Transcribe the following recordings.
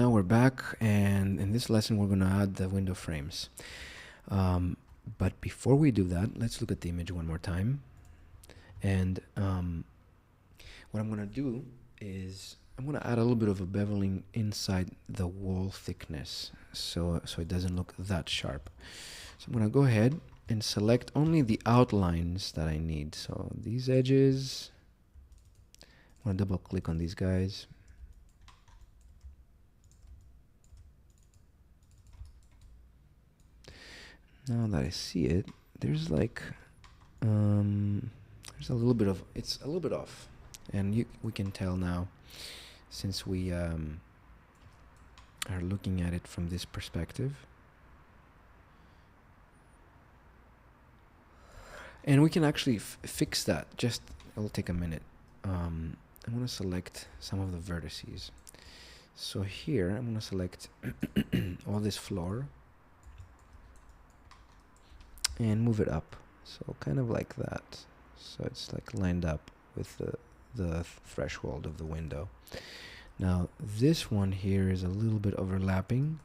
Now we're back, and in this lesson we're going to add the window frames. But before we do that, let's look at the image one more time. And what I'm going to do is I'm going to add a little bit of a beveling inside the wall thickness so it doesn't look that sharp. So I'm going to go ahead and select only the outlines that I need. So these edges, I'm going to double click on these guys. Now that I see it, there's like, there's a little bit of, it's a little bit off. And we can tell now, since we are looking at it from this perspective. And we can actually fix that. Just, it'll take a minute. I'm going to select some of the vertices. So here, I'm going to select all this floor and move it up. So kind of like that. So it's like lined up with the threshold of the window. Now this one here is a little bit overlapping.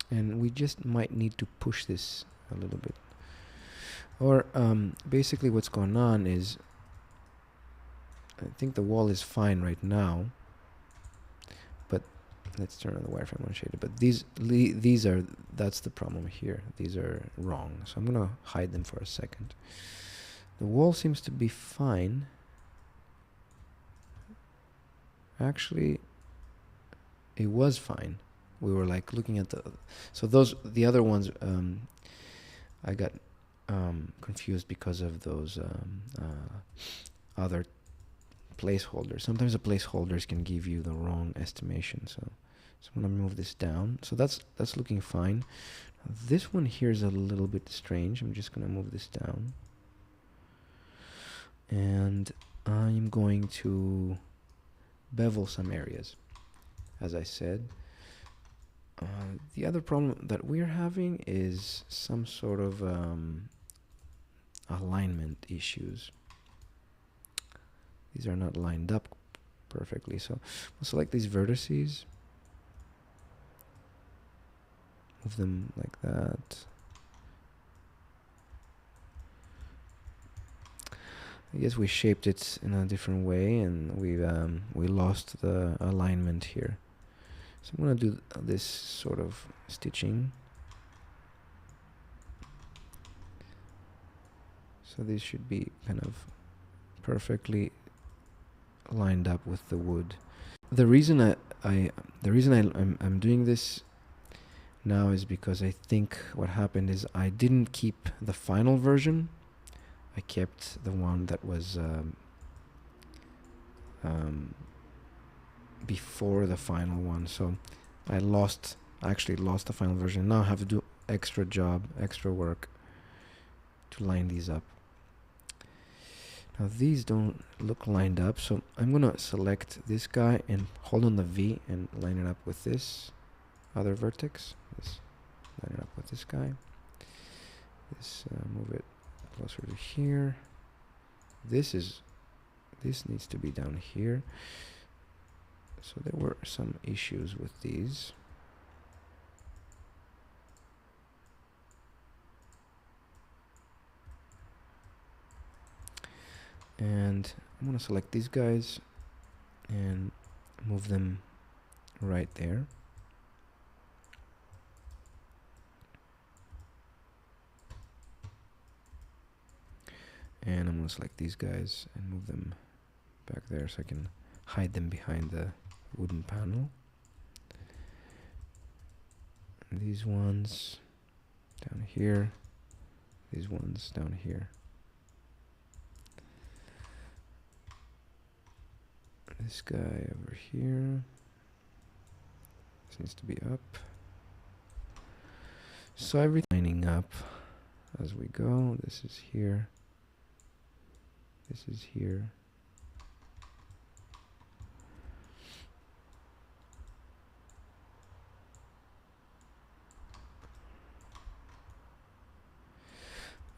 And we just might need to push this a little bit. Or basically what's going on is, I think the wall is fine right now. But let's turn on the wireframe unshaded. But these are, that's the problem here. These are wrong. So I'm going to hide them for a second. The wall seems to be fine. Actually, it was fine. We were like looking at the other ones, I got confused because of those other placeholders. Sometimes the placeholders can give you the wrong estimation. So I'm going to move this down. So that's looking fine. This one here is a little bit strange. I'm just going to move this down. And I'm going to bevel some areas, as I said. The other problem that we're having is some sort of alignment issues. These are not lined up perfectly. So we'll select these vertices, move them like that. I guess we shaped it in a different way, and we lost the alignment here. So I'm going to do this sort of stitching. So these should be kind of perfectly lined up with the wood. The reason I'm doing this now is because I think what happened is I didn't keep the final version. I kept the one that was before the final one, so I actually lost the final version. Now I have to do extra work to line these up. Now these don't look lined up, so I'm gonna select this guy and hold on the V and line it up with this other vertex. Line it up with this guy. Move it closer to here. This needs to be down here. So there were some issues with these. And I'm going to select these guys and move them right there. And I'm going to select these guys and move them back there so I can hide them behind the wooden panel. And these ones down here, these ones down here. This guy over here, this needs to be up. So everything lining up as we go. This is here, this is here.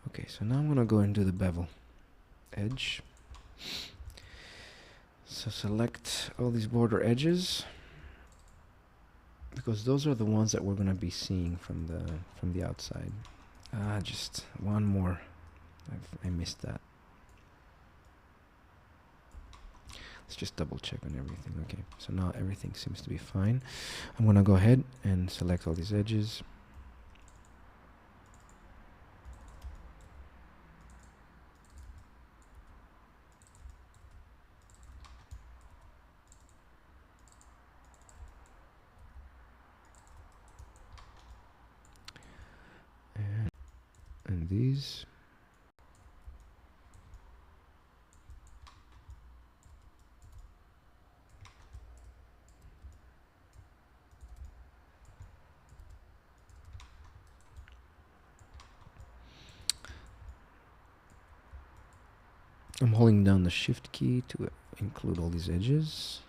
Okay, so now I'm going to go into the bevel edge. So select all these border edges, because those are the ones that we're going to be seeing from the outside. Just one more. I missed that. Let's just double check on everything. Okay, so now everything seems to be fine. I'm going to go ahead and select all these edges. And these. I'm holding down the shift key to include all these edges.